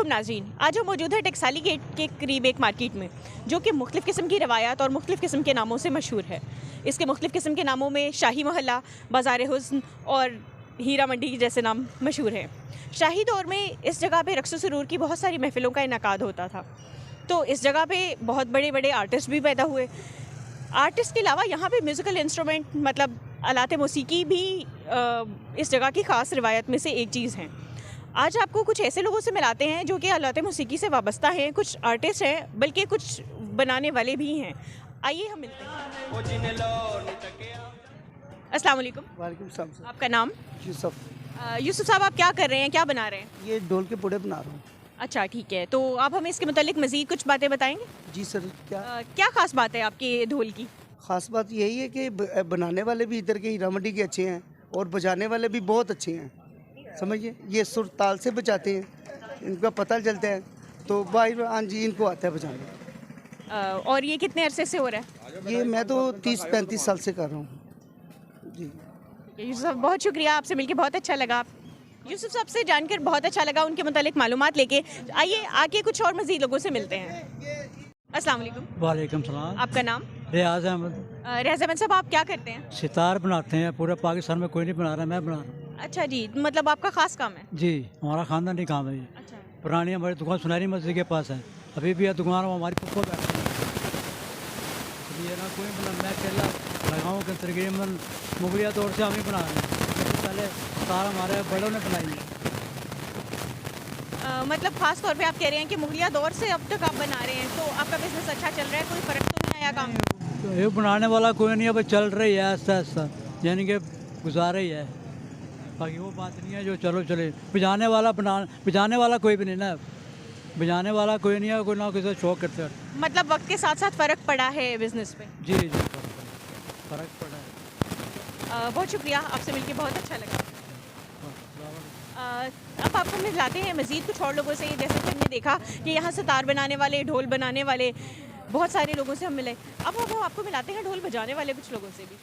अस्सलामुअलैकुम नाज़रीन, आज हम मौजूद है टकसाली गेट के करीब एक मार्केट में जो कि मुख्तलिफ़ किस्म की रवायात और मुख्तलिफ़ किस्म के नामों से मशहूर है। इसके मुख्तलिफ़ किस्म के नामों में शाही मोहल्ला, बाज़ार हुस्न और हीरा मंडी जैसे नाम मशहूर हैं। शाही दौर में इस जगह पे रक़्स सुरूर की बहुत सारी महफ़िलों का इनेकाद होता था, तो इस जगह पे बहुत बड़े बड़े आर्टिस्ट भी पैदा हुए। आर्टिस्ट के अलावा यहाँ पे म्यूज़िकल इंस्ट्रूमेंट मतलब आलात मौसीकी भी इस जगह की ख़ास रिवायत में से एक चीज़ हैं। आज आपको कुछ ऐसे लोगों से मिलाते हैं जो कि आलात मौसीकी से वाबस्ता हैं, कुछ आर्टिस्ट हैं, बल्कि कुछ बनाने वाले भी हैं। आइए हम मिलते हैं। अस्सलाम वालेकुम। वालेकुम सलाम। आपका नाम? यूसुफ। यूसुफ साहब, आप क्या कर रहे हैं, क्या बना रहे हैं? ये ढोल के पुड़े बना रहा हूँ। अच्छा, ठीक है, तो आप हमें इसके मुतालिक मज़ीद कुछ बातें बताएंगे? जी सर। क्या ख़ास बात है आपके ढोल की? ख़ास बात यही है कि बनाने वाले भी इधर के हीरा मंडी के अच्छे हैं और बजाने वाले भी बहुत अच्छे हैं, समझिए। ये सुर ताल से बजाते हैं, इनका पता चलता है, तो भाई हाँ जी इनको आता है बजाने। और ये कितने अरसे से हो रहा है? ये मैं तो 30-35 साल से कर रहा हूँ जी। यूसुफ साहब, बहुत शुक्रिया, आपसे मिलके बहुत अच्छा लगा। यूसुफ साहब से जानकर बहुत अच्छा लगा, उनके मुतालिक मालूमात लेके। आइए आके कुछ और मज़ीद लोगों से मिलते हैं। अस्सलाम वालेकुम। वालेकुम सलाम। आपका नाम? रियाज अहमद। रियाज अहमद साहब, आप क्या करते हैं? सितार बनाते हैं, पूरे पाकिस्तान में कोई नहीं बना रहा, मैं बना रहा हूँ। अच्छा जी, मतलब आपका ख़ास काम है? जी, हमारा ख़ानदानी काम है ये। अच्छा। पुरानी हमारी दुकान सुनहरी मस्जिद के पास है, अभी भी है दुकान, वो हमारी पप्पो बैठती है। इसलिए ना कोई मतलब मैं अकेला लगाऊँ कि तकरीबन मुगलिया दौर से हम ही बना रहे हैं, पहले सितार हमारे बड़ों ने बनाई है। मतलब ख़ास तौर पे आप कह रहे हैं कि मुगलिया दौर से अब तक आप बना रहे हैं, तो आपका बिजनेस अच्छा चल रहा है, कोई फ़र्क तो नहीं आया काम में? तो ये बनाने वाला कोई नहीं है, बस चल रही है आहिस्ता आहिस्ता, यानी कि गुजारा ही है, बाकी वो बात नहीं है जो चलो चले। बजाने वाला कोई भी नहीं ना, बजाने वाला कोई नहीं है, कोई ना किसी शौक करते हैं। मतलब वक्त के साथ साथ फ़र्क पड़ा है बिज़नेस पे? जी जी, फ़र्क पड़ा है। बहुत शुक्रिया, आपसे मिलके बहुत अच्छा लगा। अब आपको मिलाते हैं मज़ीद कुछ और लोगों से। जैसे कि हमने देखा कि यहाँ सितार बनाने वाले, ढोल बनाने वाले बहुत सारे लोगों से हम मिले। अब हम आपको मिलाते हैं ढोल बजाने वाले कुछ लोगों से भी।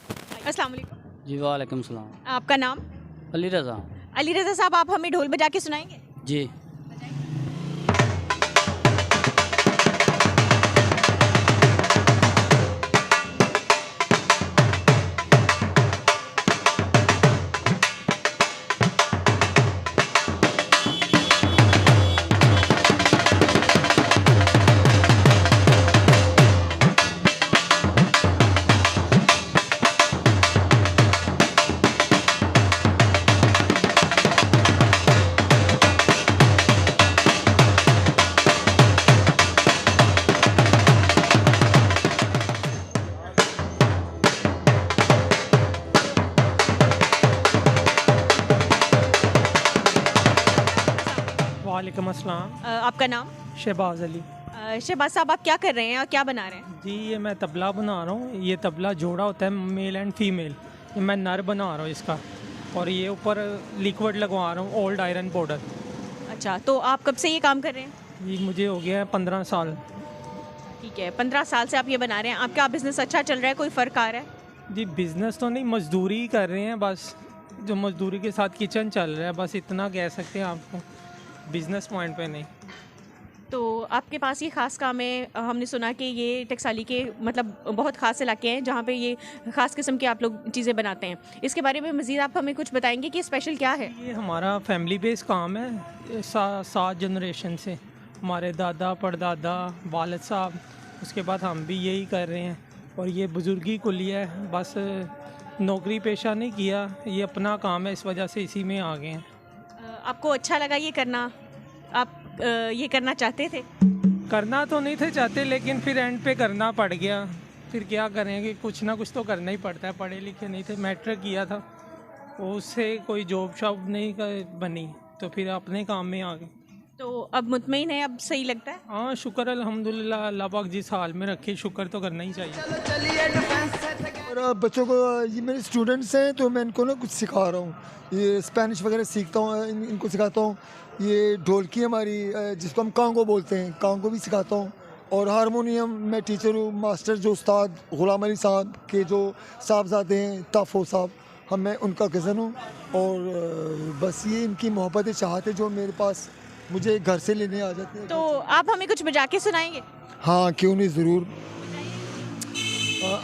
अस्सलाम वालेकुम। जी वालेकुम सलाम। आपका नाम? अली रज़ा। अली रज़ा साहब, आप हमें ढोल बजा के सुनाएंगे? जी। वालेकुम अस्सलाम। आपका नाम? शहबाज अली। शहबाज साहब, आप क्या कर रहे हैं और क्या बना रहे हैं? जी, ये मैं तबला बना रहा हूँ। ये तबला जोड़ा होता है मेल एंड फीमेल, ये मैं नर बना रहा हूँ इसका, और ये ऊपर लिक्विड लगवा रहा हूँ, ओल्ड आयरन पाउडर। अच्छा, तो आप कब से ये काम कर रहे हैं? ये मुझे हो गया है 15 साल। ठीक है, 15 साल से आप ये बना रहे हैं। आपका बिज़नेस अच्छा चल रहा है, कोई फ़र्क आ रहा है? जी, बिज़नेस तो नहीं, मजदूरी कर रहे हैं बस, जो मजदूरी के साथ किचन चल रहा है, बस इतना कह सकते हैं आपको, बिज़नेस पॉइंट पे नहीं। तो आपके पास ये ख़ास काम है। हमने सुना कि ये टकसाली के मतलब बहुत ख़ास इलाके हैं जहाँ पे ये ख़ास किस्म के आप लोग चीज़ें बनाते हैं। इसके बारे में मज़ीद आप हमें कुछ बताएंगे कि स्पेशल क्या है? ये हमारा फैमिली बेस्ड काम है, 7 जनरेशन से, हमारे दादा परदादा वालिद साहब, उसके बाद हम भी यही कर रहे हैं, और ये बुज़ुर्गी कुलिया है, बस नौकरी पेशा नहीं किया, ये अपना काम है, इस वजह से इसी में आ गए हैं। आपको अच्छा लगा ये करना? आप ये करना चाहते थे? करना तो नहीं थे चाहते, लेकिन फिर एंड पे करना पड़ गया, फिर क्या करेंगे, कुछ ना कुछ तो करना ही पड़ता है। पढ़े लिखे नहीं थे, मैट्रिक किया था, उससे कोई जॉब शॉब नहीं बनी, तो फिर अपने काम में आ गए। तो अब मुतमईन है, अब सही लगता है? हाँ, शुक्र अल्हम्दुलिल्लाह, अल्लाह पाक जिस हाल में रखे, शुक्र तो करना ही चाहिए। और बच्चों को, ये मेरे स्टूडेंट्स हैं, तो मैं इनको ना कुछ सिखा रहा हूँ, ये स्पेनिश वगैरह सीखता हूँ, इनको सिखाता हूँ। ये ढोलकी हमारी जिसको हम कांगो बोलते हैं, कांगो भी सिखाता हूँ, और हारमोनियम मैं टीचर हूँ, मास्टर जो उस्ताद ग़ुलाम अली साहब के जो साहबजादे हैं, ताफ़ो साहब, मैं उनका कज़न हूँ। और बस ये इनकी मोहब्बत चाहते जो मेरे पास मुझे घर से लेने आ जाते हैं। तो आप हमें कुछ बजा के सुनाएंगे? हाँ क्यों नहीं, ज़रूर।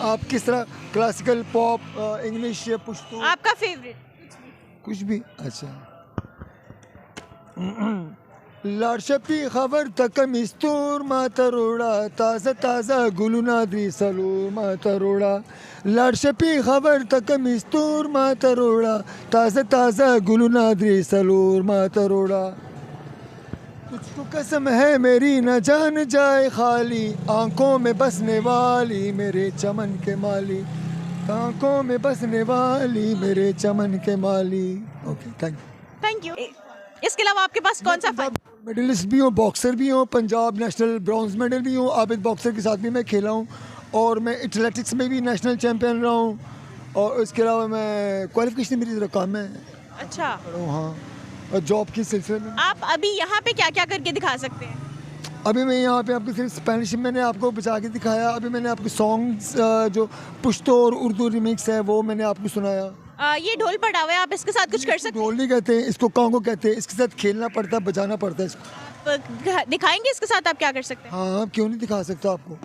आप किस तरह, क्लासिकल, पॉप, इंग्लिश या पुश्तो? आपका फेवरेट कुछ भी। अच्छा। लारशपी खबर तक मिस्तूर मातरोड़ा ताज़ा ताज़ा गुलुनाद्री सलूर मातरोड़ा लारशपी खबर तक मिस्तूर मातरोड़ा ताज़ा ताज़ा गुलुनाद्री सलूर मातरोड़ा तुझको कसम है मेरी न जान जाए खाली आंखों में बसने वाली मेरे चमन के माली आंखों में बसने वाली मेरे चमन के माली। Okay, thank you. इसके अलावा आपके पास कौन सा फन? मेडलिस्ट भी हूँ, बॉक्सर भी हूँ, पंजाब नेशनल ब्रॉन्ज मेडल भी हूँ, आबिद बॉक्सर के साथ भी मैं खेला हूँ और मैं एथलेटिक्स में भी नेशनल चैम्पियन रहा हूँ और इसके अलावा मैं क्वालिफिकेशन मेरी रकम है। अच्छा। हाँ, और जॉब के सिलसिले में आप अभी यहाँ पे क्या क्या करके दिखा सकते हैं? अभी मैं यहाँ पे आपको सिर्फ स्पेनिश मैंने आपको बचा के दिखाया। अभी मैंने आपको सॉन्ग्स जो पुश्तो और उर्दू रिमिक्स है वो मैंने आपको सुनाया। ये ढोल पड़ा हुआ है, आप इसके साथ कुछ कर सकते ढोल नहीं कहते हैं इसको, कांगो कहते हैं। इसके साथ खेलना पड़ता है, बजाना पड़ता है इसको। हैं? दिखाएंगे इसके साथ आप क्या कर सकते हैं? हाँ, क्यों नहीं दिखा सकता आपको।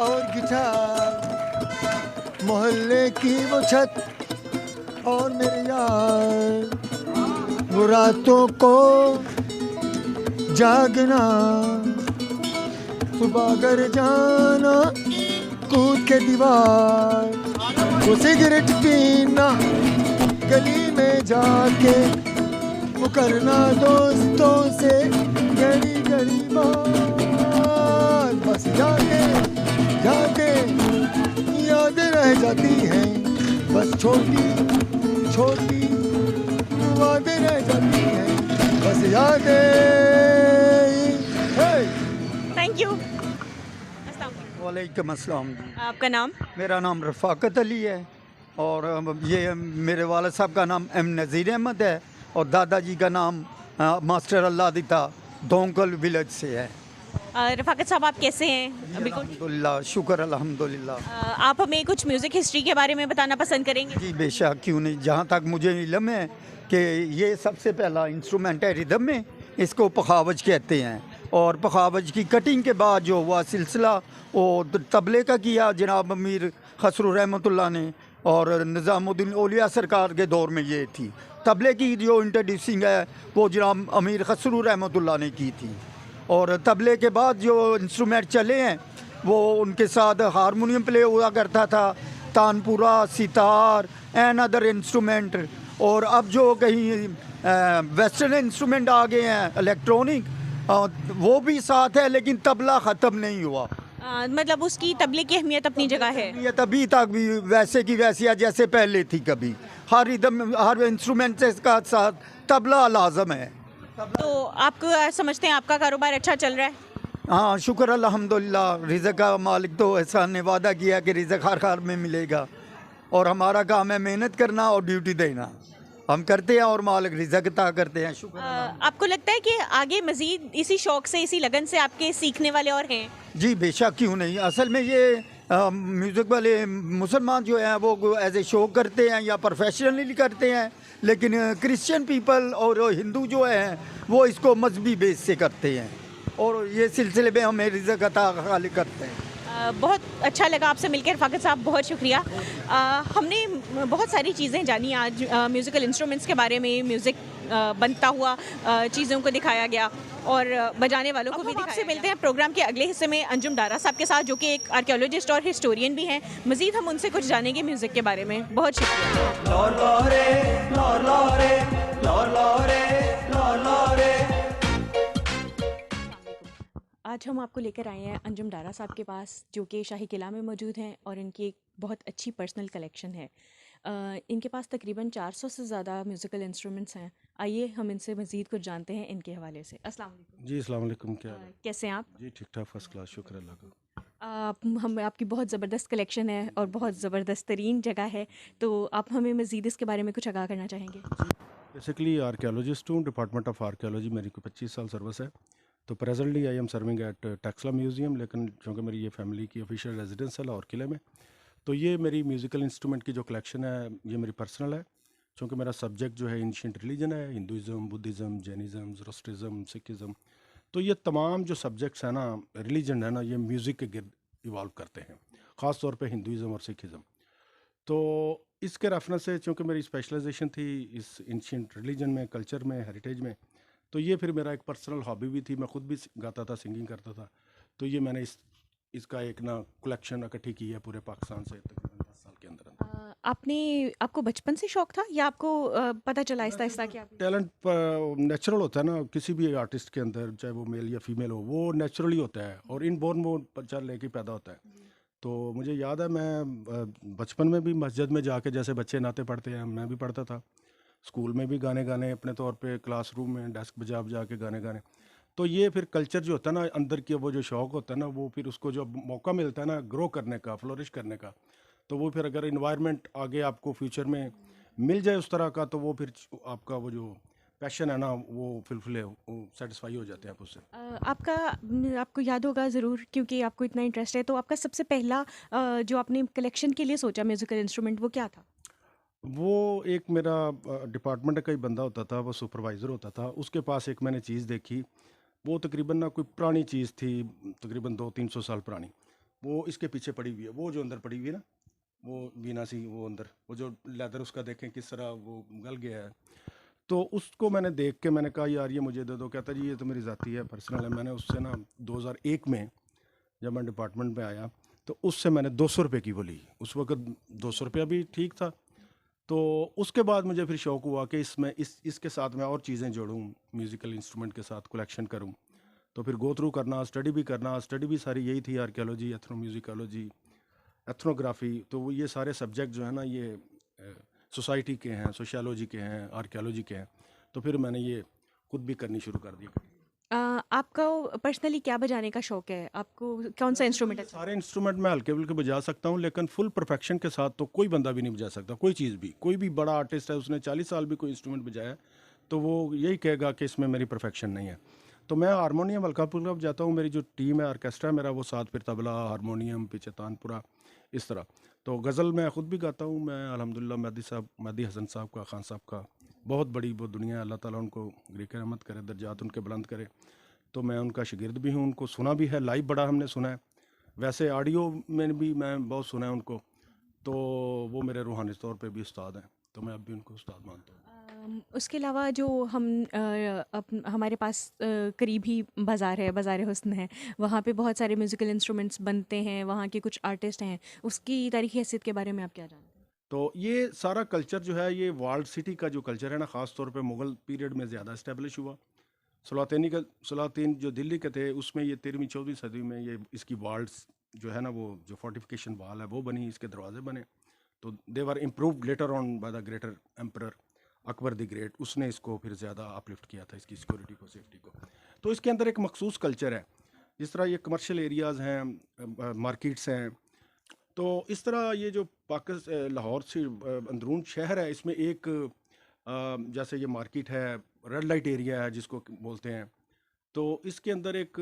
और गिटार मोहल्ले की वो छत और मेरे यार वो रातों को जागना सुबह घर जाना कूद के दीवार वो सिगरेट पीना गली में जाके वो करना दोस्तों से गड़ी गड़ी बात बस जाके जाके यादें रह जाती हैं बस छोटी छोटी वादें रह जाती हैं बस यादें। Thank you. वालेकुम अस्सलाम। आपका नाम? मेरा नाम रफ़ाकत अली है और ये मेरे वालिद साहब का नाम एम नज़ीर अहमद है और दादाजी का नाम मास्टर अल्लाह दिता दोंकल विलेज से है। रफ़ाकत साहब आप कैसे हैं? बिल्कुल अल्हम्दुलिल्लाह, शुक्र अल्हम्दुलिल्लाह। आप हमें कुछ म्यूज़िक हिस्ट्री के बारे में बताना पसंद करेंगे? जी बेशक, क्यों नहीं। जहाँ तक मुझे इल्म है कि ये सबसे पहला इंस्ट्रूमेंट है रिदम में, इसको पखावज कहते हैं और पखावज की कटिंग के बाद जो हुआ सिलसिला वो तबले का किया जनाब अमीर खसरू रहमतुल्लाह ने और निज़ामुद्दीन औलिया सरकार के दौर में ये थी। तबले की जो इंट्रोड्यूसिंग है वो जनाब अमीर खसरू रहमतुल्लाह ने की थी और तबले के बाद जो इंस्ट्रूमेंट चले हैं वो उनके साथ हारमोनियम प्ले हुआ करता था, tanpura, sitar and other instrument. और अब जो कहीं वेस्टर्न इंस्ट्रूमेंट आ गए हैं इलेक्ट्रॉनिक, वो भी साथ है लेकिन तबला ख़त्म नहीं हुआ। मतलब उसकी तबले की अहमियत अपनी जगह है। ये तभी तक भी वैसे की वैसी है जैसे पहले थी। कभी हर रिदम हर इंस्ट्रूमेंट से इसका साथ तबला लाजम है। तो आपको समझते हैं आपका कारोबार अच्छा चल रहा है? हाँ शुक्र अल्हम्दुलिल्लाह। रिज़्क़ का मालिक तो एहसान ने वादा किया कि रिज़्क़ हर हाल में मिलेगा और हमारा काम है मेहनत करना और ड्यूटी देना। हम करते हैं और मालिक रिज़्क़ अता करते हैं। शुक्र। आपको लगता है कि आगे मज़ीद इसी शौक़ से, इसी लगन से आपके सीखने वाले और हैं? जी बेशक, क्यों नहीं। असल में ये म्यूज़िक वाले मुसलमान जो हैं वो एज ए शौक करते हैं या प्रोफेशनली करते हैं, लेकिन क्रिश्चियन पीपल और हिंदू जो हैं वो इसको मजहबी बेस से करते हैं और ये सिलसिले में हमें रिज़्क़ अता खालिक करते हैं। बहुत अच्छा लगा आपसे मिलकर रफ़ाकत साहब, बहुत शुक्रिया। हमने बहुत सारी चीज़ें जानी आज, म्यूज़िकल इंस्ट्रूमेंट्स के बारे में, म्यूज़िक बनता हुआ चीज़ों को दिखाया गया और बजाने वालों को भी दिखाया। आपसे मिलते हैं प्रोग्राम के अगले हिस्से में अंजुम डारा साहब के साथ, जो कि एक आर्कियोलॉजिस्ट और हिस्टोरियन भी हैं। मज़ीद हम उनसे कुछ जानेंगे म्यूज़िक के बारे में। बहुत शुक्रिया। आज हम आपको लेकर आए हैं अंजुम डारा साहब के पास, जो कि शाही किला में मौजूद हैं और इनकी एक बहुत अच्छी पर्सनल कलेक्शन है। इनके पास तकरीबन 400 से ज़्यादा म्यूज़िकल इंस्ट्रूमेंट्स हैं। आइए हम इनसे मज़ीद कुछ जानते हैं इनके हवाले से। अस्सलाम वालेकुम। जी अस्सलाम वालेकुम। क्या हाल है? कैसे हैं आप? जी ठीक ठाक, फर्स्ट क्लास, शुक्र अल्लाह का। आप हम आपकी बहुत ज़बरदस्त कलेक्शन है और बहुत ज़बरदस्त तरीन जगह है, तो आप हमें मज़ीद इसके बारे में कुछ आगाह करना चाहेंगे? बेसिकली आर्कियोलॉजिस्ट हूँ, डिपार्टमेंट ऑफ आर्कियोलॉजी मेरी को 25 साल सर्विस है। तो presently I am serving at Taxila museum, लेकिन चूँकि मेरी ये फैमिली की ऑफिशियल रेजिडेंस है लाहौर किले में, तो ये मेरी म्यूज़िकल इंस्ट्रूमेंट की जो कलेक्शन है ये मेरी पर्सनल है। चूँकि मेरा सब्जेक्ट जो है एंशिएंट रिलीजन है, हिंदुज़म, बुद्धिज़्म, जैनिज़्म, ज़ोरोस्ट्रिज़म, सिखिज़म, तो ये तमाम जो सब्जेक्ट्स हैं ना, रिलीजन है ना, ये म्यूज़िक के गिर्द इवॉल्व करते हैं, ख़ास तौर पे हिंदुज़म और सिखिज़म। तो इसके रेफरेंस से चूँकि मेरी स्पेशलाइजेशन थी इस एंशिएंट रिलीजन में, कल्चर में, हेरिटेज में, तो ये फिर मेरा एक पर्सनल हॉबी भी थी। मैं खुद भी गाता था, सिंगिंग करता था। तो ये मैंने इसका एक ना कलेक्शन इकट्ठी की है पूरे पाकिस्तान से तकरीबन 10 साल के अंदर अंदर। आपको बचपन से शौक था या आपको पता चला आहिस्ता-आहिस्ता कि आप टैलेंट नेचुरल होता है ना किसी भी आर्टिस्ट के अंदर, चाहे वो मेल या फीमेल हो, वो नेचुरली होता है और इनबॉर्न वो बच्चा लेके पैदा होता है। तो मुझे याद है मैं बचपन में भी मस्जिद में जाके जैसे बच्चे नाते पढ़ते हैं मैं भी पढ़ता था। स्कूल में भी गाने गाने अपने तौर पे, क्लासरूम में डेस्क बजा बजा के गाने गाने। तो ये फिर कल्चर जो होता है ना अंदर की, वो जो शौक़ होता है ना, वो फिर उसको जो मौका मिलता है ना ग्रो करने का, फ्लोरिश करने का, तो वो फिर अगर इन्वायरमेंट आगे आपको फ्यूचर में मिल जाए उस तरह का, तो वो फिर आपका वो जो पैशन है ना वो फुलफिल सेटिस्फाई हो जाते हैं आप उससे। आपको याद होगा ज़रूर क्योंकि आपको इतना इंटरेस्ट है, तो आपका सबसे पहला जो आपने कलेक्शन के लिए सोचा म्यूज़िकल इंस्ट्रूमेंट वो क्या था? वो एक मेरा डिपार्टमेंट का ही बंदा होता था, वो सुपरवाइज़र होता था, उसके पास एक मैंने चीज़ देखी। वो तकरीबन ना कोई पुरानी चीज़ थी, तकरीबन 200-300 साल पुरानी। वो इसके पीछे पड़ी हुई है, वो जो अंदर पड़ी हुई है ना, वो वीणा सी, वो अंदर वो जो लेदर उसका देखें किस तरह वो गल गया है। तो उसको मैंने देख के मैंने कहा यार ये मुझे दे दो। कहता जी ये तो मेरी ज़ाती है, पर्सनल है। मैंने उससे ना 2001 में जब मैं डिपार्टमेंट में आया, तो उससे मैंने 200 रुपये की वो ली। उस वक्त 200 रुपया भी ठीक था। तो उसके बाद मुझे फिर शौक़ हुआ कि इसके साथ मैं और चीज़ें जोड़ूं, म्यूज़िकल इंस्ट्रूमेंट के साथ कलेक्शन करूं। तो फिर गो थ्रू करना, स्टडी भी सारी यही थी, आर्कियोलॉजी, एथनोम्यूजिकोलॉजी, एथनोग्राफी। तो वो ये सारे सब्जेक्ट जो है ना ये सोसाइटी के हैं, सोशियोलॉजी के हैं, आर्कियोलॉजी के हैं। तो फिर मैंने ये खुद भी करनी शुरू कर दी। आपका पर्सनली क्या बजाने का शौक है? आपको कौन सा इंस्ट्रूमेंट अच्छा? सारे इंस्ट्रूमेंट मैं हल्के फुल्के बजा सकता हूँ, लेकिन फुल परफेक्शन के साथ तो कोई बंदा भी नहीं बजा सकता। कोई चीज़ भी, कोई भी बड़ा आर्टिस्ट है, उसने 40 साल भी कोई इंस्ट्रूमेंट बजाया, तो वो यही कहेगा कि इसमें मेरी परफेक्शन नहीं है। तो मैं हारमोनियम हल्का फुल्का बजाता हूँ। मेरी जो टीम है, ऑर्केस्ट्रा मेरा, वो साथ फिर तबला, हारमोनियम, पीछे तानपुरा, इस तरह। तो गज़ल मैं ख़ुद भी गाता हूँ। मैं अल्हम्दुलिल्लाह मेहदी हसन साहब का, खान साहब का, बहुत बड़ी वो दुनिया है, अल्लाह ताला उनको ग़रीक़ रहमत करे, दर्जात उनके बुलंद करे। तो मैं उनका शागिर्द भी हूँ, उनको सुना भी है, लाइव बड़ा हमने सुना है। वैसे ऑडियो में भी मैं बहुत सुना है उनको। तो वो मेरे रूहानी तौर पे भी उस्ताद हैं, तो मैं अब भी उनको उस्ताद मानता हूँ। उसके अलावा जो हमारे पास करीब ही बाज़ार है, बाज़ार हुस्न है, वहाँ पे बहुत सारे म्यूज़िकल इंस्ट्रूमेंट्स बनते हैं, वहाँ के कुछ आर्टिस्ट हैं, उसकी तारीख़ी हैसियत के बारे में आप क्या जानते हैं? तो ये सारा कल्चर जो है, ये वर्ल्ड सिटी का जो कल्चर है ना, ख़ास तौर पे मुग़ल पीरियड में ज़्यादा इस्टेब्लिश हुआ। सलातीन जो दिल्ली के थे, उसमें ये 13वीं-14वीं सदी में ये इसकी वाल्स जो है ना, वो जो फोर्टिफिकेशन वाल है वो बनी, इसके दरवाजे बने। तो they were improved later on by the greater emperor Akbar the great. उसने इसको फिर ज़्यादा अपलिफ्ट किया था, इसकी सिक्योरिटी को, सेफ्टी को। तो इसके अंदर एक मखसूस कल्चर है। जिस तरह ये कमर्शियल एरियाज़ हैं, मार्केट्स हैं, तो इस तरह ये जो लाहौर से अंदरून शहर है, इसमें एक जैसे ये मार्केट है, रेड लाइट एरिया है जिसको बोलते हैं। तो इसके अंदर एक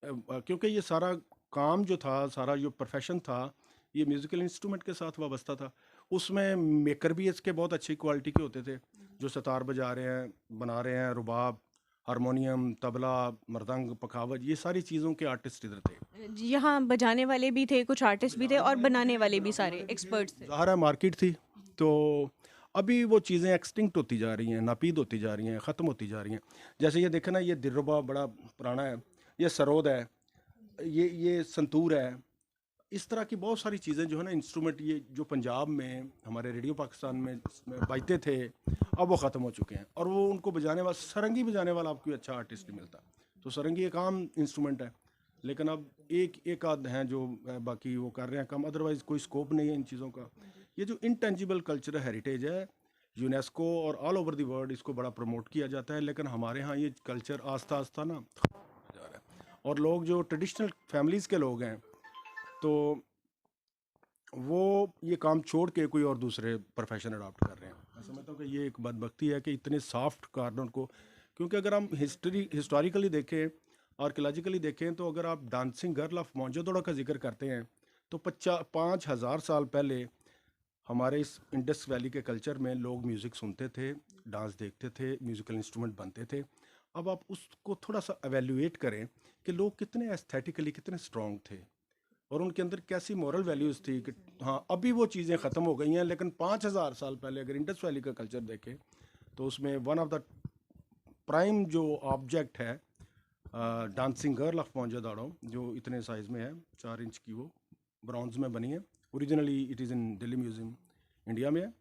क्योंकि ये सारा काम जो था, सारा जो प्रोफेशन था, ये म्यूज़िकल इंस्ट्रूमेंट के साथ वाबस्ता था। उसमें मेकर भी इसके बहुत अच्छी क्वालिटी के होते थे, जो सितार बजा रहे हैं, बना रहे हैं, रुबाब, हारमोनियम, तबला, मृदंग, पखावज, ये सारी चीज़ों के आर्टिस्ट इधर थे। यहाँ बजाने वाले भी थे, कुछ आर्टिस्ट भी थे और बनाने वाले भी सारे एक्सपर्ट्स थे। ज़ाहिर है मार्केट थी। तो अभी वो चीज़ें एक्सटिंक्ट होती जा रही हैं, नापीद होती जा रही हैं, ख़त्म होती जा रही हैं। जैसे ये देखें ना, ये दिलरुबा बड़ा पुराना है, ये सरोद है, ये संतूर है। इस तरह की बहुत सारी चीज़ें जो है ना, इंस्ट्रूमेंट, ये जो पंजाब में हमारे रेडियो पाकिस्तान में बजते थे, अब वो ख़त्म हो चुके हैं। और वो उनको बजाने वाला, सरंगी बजाने वाला आपको अच्छा आर्टिस्ट नहीं मिलता। तो सरंगी एक आम इंस्ट्रूमेंट है, लेकिन अब एक आध हैं जो बाकी वो कर रहे हैं कम, अदरवाइज़ कोई स्कोप नहीं है इन चीज़ों का। ये जो इनटेंजिबल कल्चरल हेरिटेज है, यूनेस्को और ऑल ओवर द वर्ल्ड इसको बड़ा प्रमोट किया जाता है, लेकिन हमारे यहाँ ये कल्चर आस्ता आस्ता ना जा रहा है। और लोग जो ट्रेडिशनल फैमिलीज़ के लोग हैं, तो वो ये काम छोड़ के कोई और दूसरे प्रोफेशन अडॉप्ट कर रहे हैं। मैं समझता हूँ कि ये एक बदबख्ती है कि इतने सॉफ्ट कॉर्नर को, क्योंकि अगर हम हिस्टोरिकली देखें, आर्कियोलॉजिकली देखें, तो अगर आप डांसिंग गर्ल ऑफ मोहनजोदड़ो का जिक्र करते हैं तो 5,000 साल पहले हमारे इस इंडस वैली के कल्चर में लोग म्यूज़िक सुनते थे, डांस देखते थे, म्यूज़िकल इंस्ट्रूमेंट बनते थे। अब आप उसको थोड़ा सा एवेल्यूएट करें कि लोग कितने एस्थेटिकली कितने स्ट्रॉन्ग थे और उनके अंदर कैसी मॉरल वैल्यूज़ थी कि हाँ अभी वो चीज़ें ख़त्म हो गई हैं, लेकिन 5,000 साल पहले अगर इंडस वैली का कल्चर देखें तो उसमें वन ऑफ द प्राइम जो ऑब्जेक्ट है डांसिंग गर्ल ऑफ मोहनजोदड़ो, जो इतने साइज़ में है, 4 इंच की, वो ब्रॉन्ज में बनी है। Originally it is in Delhi museum India में है।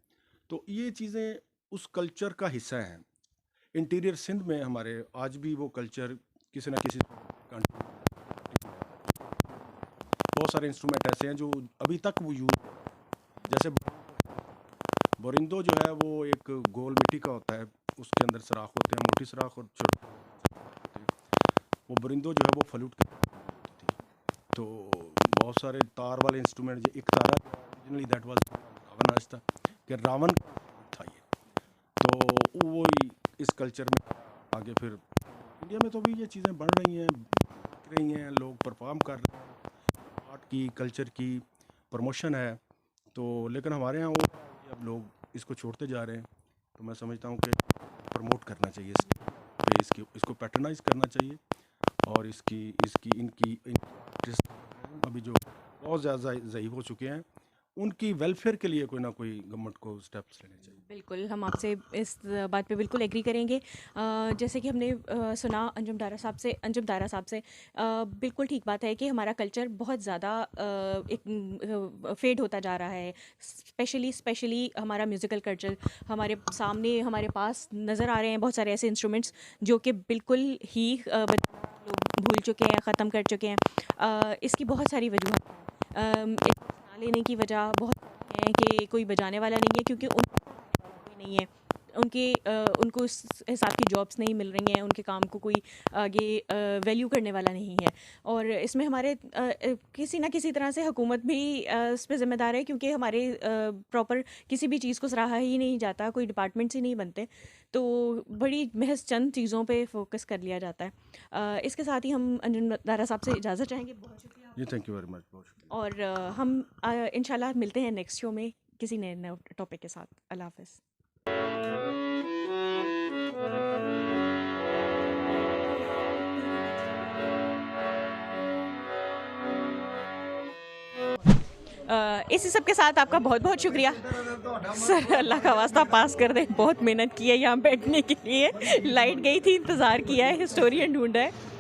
तो ये चीज़ें उस कल्चर का हिस्सा हैं। इंटीरियर सिंध में हमारे आज भी वो कल्चर किसी न किसी बहुत सारे इंस्ट्रूमेंट ऐसे हैं जो अभी तक वो यूज, जैसे बोरिंदो जो है वो एक गोल मिट्टी का होता है, उसके अंदर सराख होते हैं, मोटी सराख और छोटे। वो बोरिंदो जो है वो फ्लूट की होती थी। तो बहुत सारे तार वाले इंस्ट्रूमेंट, एक तारा ओरिजिनली दैट वाज रावण नाचता कि रावण था ये। तो वो इस कल्चर में आगे फिर इंडिया में तो भी ये चीज़ें बढ़ रही हैं, लोग परफॉर्म कर रहे हैं, आर्ट की कल्चर की प्रमोशन है। तो लेकिन हमारे यहाँ वो अब लोग इसको छोड़ते जा रहे हैं। तो मैं समझता हूँ कि प्रमोट करना चाहिए, इसको पैटर्नाइज करना चाहिए और इनकी अभी जो बहुत ज़्यादा ज़ईफ़ हो चुके हैं, उनकी वेलफेयर के लिए कोई ना कोई गवर्नमेंट को स्टेप्स लेने चाहिए। बिल्कुल, हम आपसे इस बात पे बिल्कुल एग्री करेंगे। जैसे कि हमने सुना अंजुम दारा साहब से, बिल्कुल ठीक बात है कि हमारा कल्चर बहुत ज़्यादा एक फेड होता जा रहा है। स्पेशली हमारा म्यूज़िकल कल्चर हमारे सामने, हमारे पास नज़र आ रहे हैं बहुत सारे ऐसे इंस्ट्रूमेंट्स जो कि बिल्कुल ही लोग भूल चुके हैं, ख़त्म कर चुके हैं। इसकी बहुत सारी वजूहत हैं। ना लेने की वजह बहुत है कि कोई बजाने वाला नहीं है, क्योंकि कोई नहीं है, उनको इस हिसाब की जॉब्स नहीं मिल रही हैं, उनके काम को कोई आगे वैल्यू करने वाला नहीं है। और इसमें हमारे किसी ना किसी तरह से हुकूमत भी इस पे ज़िम्मेदार है, क्योंकि हमारे प्रॉपर किसी भी चीज़ को सराहा ही नहीं जाता, कोई डिपार्टमेंट्स ही नहीं बनते, तो बड़ी महज चंद चीज़ों पे फोकस कर लिया जाता है। इसके साथ ही हम अंजुम दारा साहब से इजाज़त चाहेंगे। बहुत शुक्रिया जी, थैंक यू वेरी मच, बहुत शुक्रिया। और हम इंशाल्लाह मिलते हैं नेक्स्ट शो में किसी नए टॉपिक के साथ। अल्लाह हाफ़िज़। इसी सब के साथ आपका बहुत बहुत शुक्रिया सर। अल्लाह का वास्ता पास कर दे, बहुत मेहनत की है यहाँ बैठने के लिए, लाइट गई थी, इंतज़ार किया है, हिस्टोरियन ढूंढा है।